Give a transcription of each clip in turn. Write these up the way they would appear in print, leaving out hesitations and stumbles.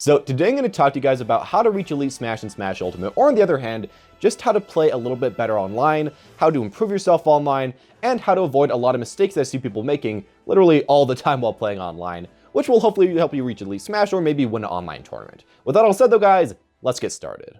So today I'm going to talk to you guys about how to reach Elite Smash in Smash Ultimate, or on the other hand, just how to play a little bit better online, how to improve yourself online, and how to avoid a lot of mistakes that I see people making literally all the time while playing online, which will hopefully help you reach Elite Smash or maybe win an online tournament. With that all said though guys, let's get started.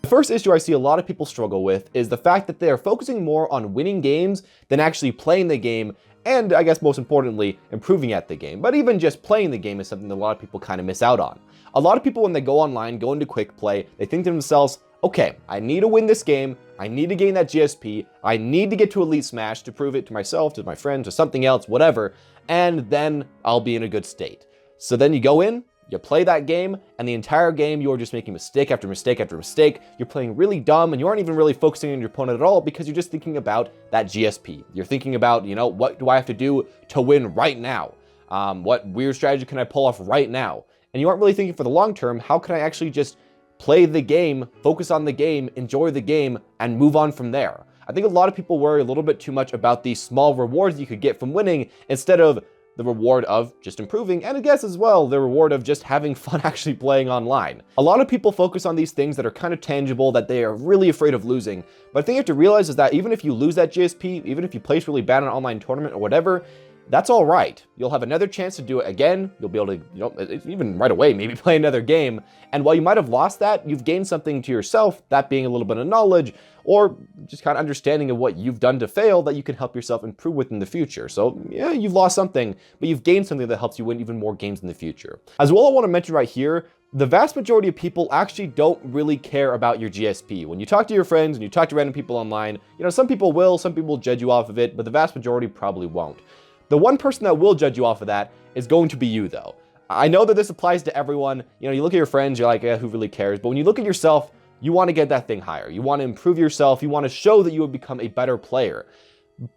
The first issue I see a lot of people struggle with is the fact that they are focusing more on winning games than actually playing the game, and I guess most importantly, improving at the game. But even just playing the game is something that a lot of people kind of miss out on. A lot of people, when they go online, go into quick play, they think to themselves, okay, I need to win this game, I need to gain that GSP, I need to get to Elite Smash to prove it to myself, to my friends, to something else, whatever, and then I'll be in a good state. So then you go in, you play that game, and the entire game you're just making mistake after mistake after mistake. You're playing really dumb, and you aren't even really focusing on your opponent at all because you're just thinking about that GSP. You're thinking about, what do I have to do to win right now? What weird strategy can I pull off right now? And you aren't really thinking for the long term, how can I actually just play the game, focus on the game, enjoy the game, and move on from there? I think a lot of people worry a little bit too much about the small rewards you could get from winning instead of the reward of just improving, and I guess as well, the reward of just having fun actually playing online. A lot of people focus on these things that are kind of tangible, that they are really afraid of losing. But the thing you have to realize is that even if you lose that GSP, even if you place really bad in an online tournament or whatever, that's all right. You'll have another chance to do it again. You'll be able to, even right away, maybe play another game. And while you might have lost that, you've gained something to yourself, that being a little bit of knowledge, or just kind of understanding of what you've done to fail that you can help yourself improve with in the future. So yeah, you've lost something, but you've gained something that helps you win even more games in the future. As well, I want to mention right here, the vast majority of people actually don't really care about your GSP. When you talk to your friends and you talk to random people online, some people will judge you off of it, but the vast majority probably won't. The one person that will judge you off of that is going to be you though. I know that this applies to everyone. You look at your friends, you're like, who really cares? But when you look at yourself, you want to get that thing higher. You want to improve yourself. You want to show that you have become a better player.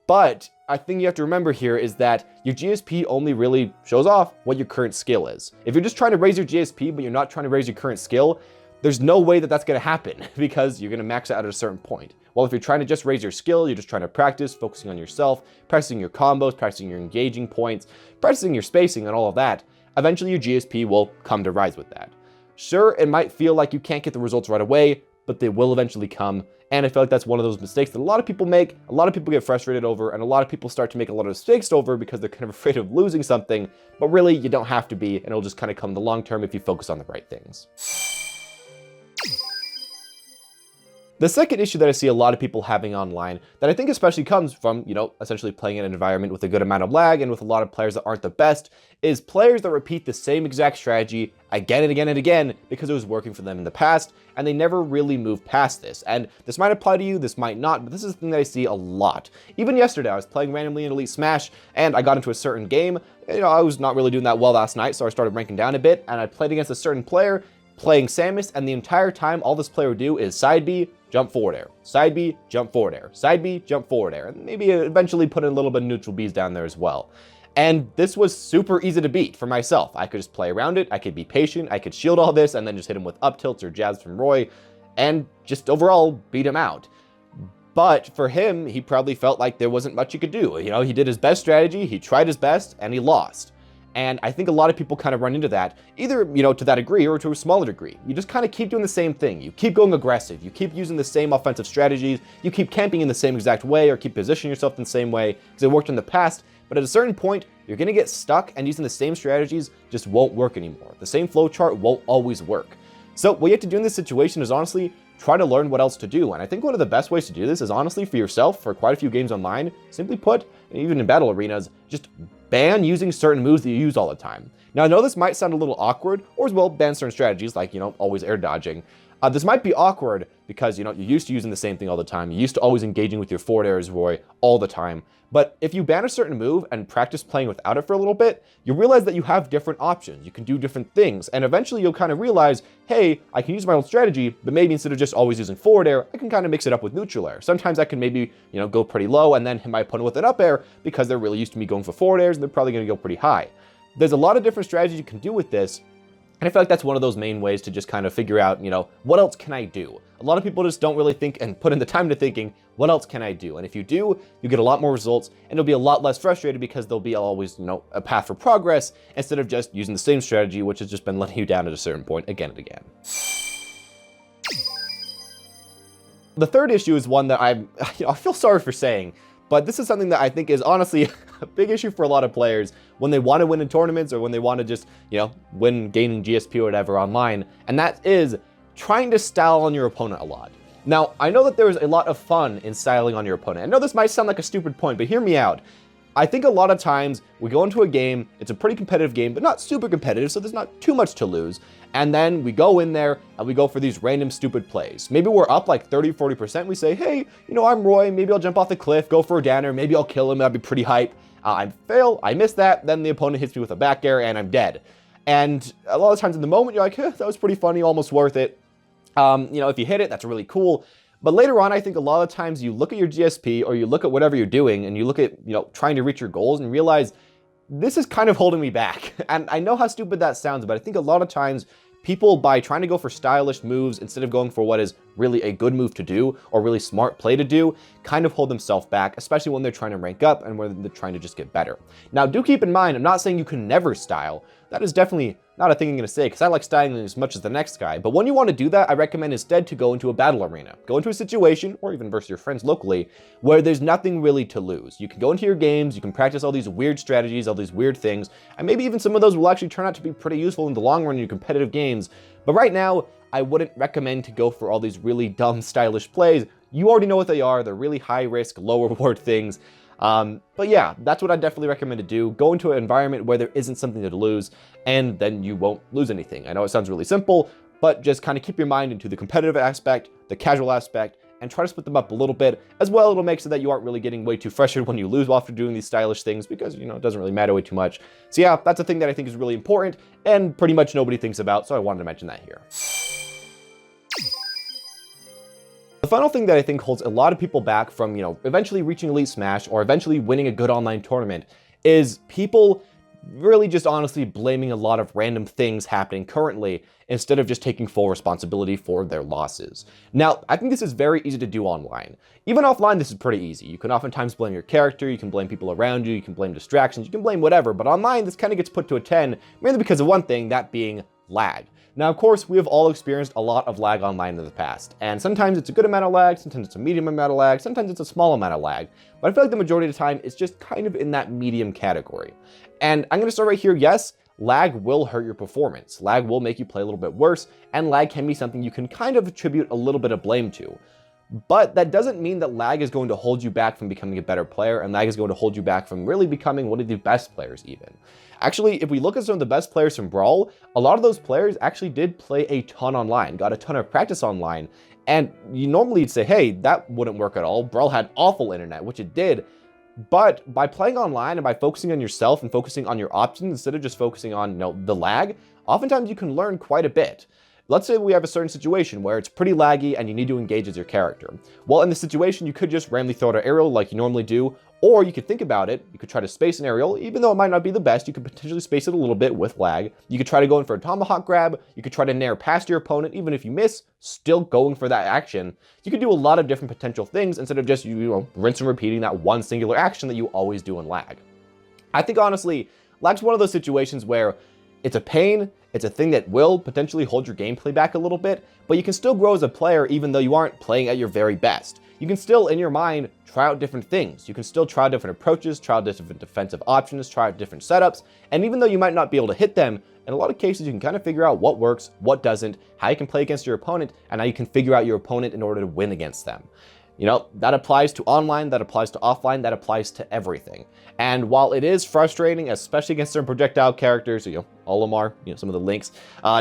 But I think you have to remember here is that your GSP only really shows off what your current skill is. If you're just trying to raise your GSP, but you're not trying to raise your current skill, there's no way that that's going to happen because you're going to max out at a certain point. Well, if you're trying to just raise your skill, you're just trying to practice, focusing on yourself, practicing your combos, practicing your engaging points, practicing your spacing and all of that, eventually your GSP will come to rise with that. Sure, it might feel like you can't get the results right away, but they will eventually come. And I feel like that's one of those mistakes that a lot of people make, a lot of people get frustrated over, and a lot of people start to make a lot of mistakes over because they're kind of afraid of losing something, but really you don't have to be, and it'll just kind of come in the long term if you focus on the right things. The second issue that I see a lot of people having online that I think especially comes from, essentially playing in an environment with a good amount of lag and with a lot of players that aren't the best, is players that repeat the same exact strategy again and again and again because it was working for them in the past, and they never really move past this. And this might apply to you, this might not, but this is the thing that I see a lot. Even yesterday, I was playing randomly in Elite Smash, and I got into a certain game. I was not really doing that well last night, so I started ranking down a bit, and I played against a certain player, playing Samus, and the entire time, all this player would do is side B, jump forward air, side B, jump forward air, side B, jump forward air, and maybe eventually put in a little bit of neutral Bs down there as well. And this was super easy to beat for myself. I could just play around it, I could be patient, I could shield all this, and then just hit him with up tilts or jabs from Roy, and just overall beat him out. But for him, he probably felt like there wasn't much he could do. He did his best strategy, he tried his best, and he lost. And I think a lot of people kind of run into that, either, to that degree or to a smaller degree. You just kind of keep doing the same thing. You keep going aggressive. You keep using the same offensive strategies. You keep camping in the same exact way or keep positioning yourself in the same way because it worked in the past. But at a certain point, you're going to get stuck and using the same strategies just won't work anymore. The same flowchart won't always work. So what you have to do in this situation is honestly try to learn what else to do. And I think one of the best ways to do this is honestly for yourself, for quite a few games online, simply put, even in battle arenas, just ban using certain moves that you use all the time. Now I know this might sound a little awkward, or as well ban certain strategies like, always air dodging. This might be awkward because, you're used to using the same thing all the time. You're used to always engaging with your forward air as Roy all the time. But if you ban a certain move and practice playing without it for a little bit, you realize that you have different options. You can do different things. And eventually you'll kind of realize, hey, I can use my own strategy, but maybe instead of just always using forward air, I can kind of mix it up with neutral air. Sometimes I can maybe, go pretty low and then hit my opponent with an up air because they're really used to me going for forward airs and they're probably going to go pretty high. There's a lot of different strategies you can do with this. And I feel like that's one of those main ways to just kind of figure out, what else can I do? A lot of people just don't really think and put in the time to thinking, what else can I do? And if you do, you get a lot more results, and you'll be a lot less frustrated because there'll be always, a path for progress instead of just using the same strategy, which has just been letting you down at a certain point again and again. The third issue is one that I feel sorry for saying, but this is something that I think is honestly a big issue for a lot of players when they want to win in tournaments or when they want to just, win gaining GSP or whatever online, and that is trying to style on your opponent a lot. Now, I know that there's a lot of fun in styling on your opponent. I know this might sound like a stupid point, but hear me out. I think a lot of times we go into a game, it's a pretty competitive game, but not super competitive, so there's not too much to lose. And then we go in there and we go for these random stupid plays. Maybe we're up like 30-40%. We say, hey, I'm Roy. Maybe I'll jump off the cliff, go for a downer. Maybe I'll kill him. That'd be pretty hype. I fail. I miss that. Then the opponent hits me with a back air and I'm dead. And a lot of times in the moment, you're like, that was pretty funny, almost worth it. If you hit it, that's really cool. But later on, I think a lot of times you look at your GSP or you look at whatever you're doing and you look at, trying to reach your goals and realize this is kind of holding me back. And I know how stupid that sounds, but I think a lot of times people, by trying to go for stylish moves instead of going for what is really a good move to do or really smart play to do, kind of hold themselves back, especially when they're trying to rank up and when they're trying to just get better. Now, do keep in mind, I'm not saying you can never style. That is definitely not a thing I'm going to say, because I like styling as much as the next guy. But when you want to do that, I recommend instead to go into a battle arena. Go into a situation, or even versus your friends locally, where there's nothing really to lose. You can go into your games, you can practice all these weird strategies, all these weird things, and maybe even some of those will actually turn out to be pretty useful in the long run in your competitive games. But right now, I wouldn't recommend to go for all these really dumb, stylish plays. You already know what they are. They're really high risk, low reward things. But yeah, that's what I definitely recommend to do. Go into an environment where there isn't something to lose, and then you won't lose anything. I know it sounds really simple, but just kind of keep your mind into the competitive aspect, the casual aspect, and try to split them up a little bit. As well, it'll make so that you aren't really getting way too frustrated when you lose after doing these stylish things, because, it doesn't really matter way too much. So yeah, that's a thing that I think is really important, and pretty much nobody thinks about, so I wanted to mention that here. The final thing that I think holds a lot of people back from, eventually reaching Elite Smash or eventually winning a good online tournament is people really just honestly blaming a lot of random things happening currently instead of just taking full responsibility for their losses. Now, I think this is very easy to do online. Even offline, this is pretty easy. You can oftentimes blame your character, you can blame people around you, you can blame distractions, you can blame whatever, but online, this kind of gets put to a 10, mainly because of one thing, that being lag. Now, of course, we have all experienced a lot of lag online in the past, and sometimes it's a good amount of lag, sometimes it's a medium amount of lag, sometimes it's a small amount of lag, but I feel like the majority of the time, it's just kind of in that medium category. And I'm gonna start right here. Yes, lag will hurt your performance. Lag will make you play a little bit worse, and lag can be something you can kind of attribute a little bit of blame to. But that doesn't mean that lag is going to hold you back from becoming a better player, and lag is going to hold you back from really becoming one of the best players even. Actually, if we look at some of the best players from Brawl, a lot of those players actually did play a ton online, got a ton of practice online, and you'd say, hey, that wouldn't work at all. Brawl had awful internet, which it did, but by playing online and by focusing on yourself and focusing on your options instead of just focusing on, the lag, oftentimes you can learn quite a bit. Let's say we have a certain situation where it's pretty laggy and you need to engage as your character. Well, in this situation, you could just randomly throw out an aerial like you normally do, or you could think about it. You could try to space an aerial, even though it might not be the best, you could potentially space it a little bit with lag. You could try to go in for a tomahawk grab. You could try to nair past your opponent, even if you miss, still going for that action. You could do a lot of different potential things instead of just, rinse and repeating that one singular action that you always do in lag. I think honestly, lag's one of those situations where it's a pain, it's a thing that will potentially hold your gameplay back a little bit, but you can still grow as a player even though you aren't playing at your very best. You can still, in your mind, try out different things. You can still try different approaches, try out different defensive options, try out different setups, and even though you might not be able to hit them, in a lot of cases you can kind of figure out what works, what doesn't, how you can play against your opponent, and how you can figure out your opponent in order to win against them. That applies to online, that applies to offline, that applies to everything. And while it is frustrating, especially against certain projectile characters, Olimar, some of the links,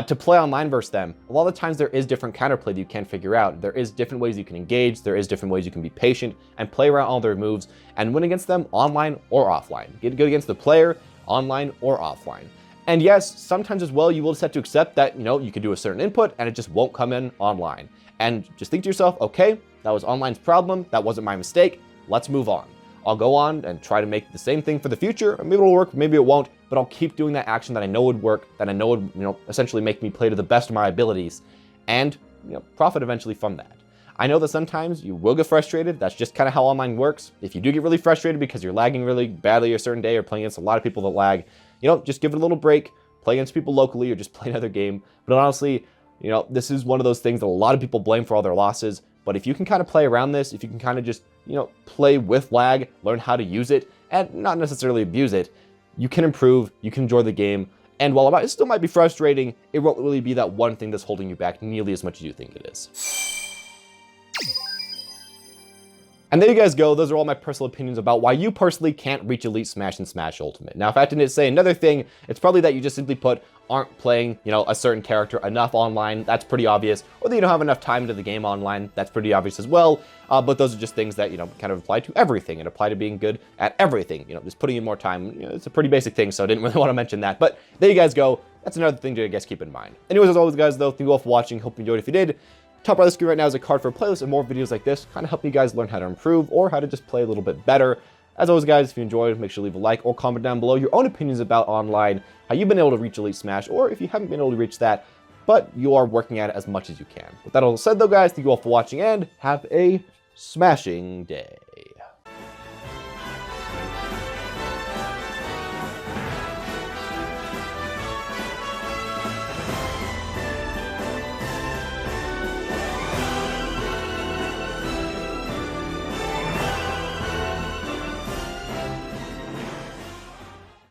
to play online versus them, a lot of the times there is different counterplay that you can figure out. There is different ways you can engage, there is different ways you can be patient and play around all their moves and win against them online or offline. Get good against the player, online or offline. And yes, sometimes as well, you will just have to accept that, you can do a certain input and it just won't come in online. And just think to yourself, okay, that was online's problem. That wasn't my mistake. Let's move on. I'll go on and try to make the same thing for the future. Maybe it'll work, maybe it won't, but I'll keep doing that action that I know would work, that I know would, essentially make me play to the best of my abilities, and, profit eventually from that. I know that sometimes you will get frustrated. That's just kind of how online works. If you do get really frustrated because you're lagging really badly a certain day or playing against a lot of people that lag, just give it a little break, play against people locally or just play another game. But honestly, this is one of those things that a lot of people blame for all their losses. But if you can kind of play around this, if you can kind of just, play with lag, learn how to use it, and not necessarily abuse it, you can improve, you can enjoy the game. And while it still might be frustrating, it won't really be that one thing that's holding you back nearly as much as you think it is. And there you guys go. Those are all my personal opinions about why you personally can't reach Elite Smash and Smash Ultimate. Now, if I had to say another thing, it's probably that you just simply put aren't playing, a certain character enough online. That's pretty obvious. Or that you don't have enough time into the game online. That's pretty obvious as well. But those are just things that, kind of apply to everything and apply to being good at everything. Just putting in more time. It's a pretty basic thing, so I didn't really want to mention that. But there you guys go. That's another thing to, I guess, keep in mind. Anyways, as always, guys, though, thank you all for watching. Hope you enjoyed. If you did, top right of the screen right now is a card for a playlist of more videos like this, kind of helping you guys learn how to improve or how to just play a little bit better. As always, guys, if you enjoyed, make sure to leave a like or comment down below your own opinions about online, how you've been able to reach Elite Smash, or if you haven't been able to reach that, but you are working at it as much as you can. With that all said, though, guys, thank you all for watching, and have a smashing day.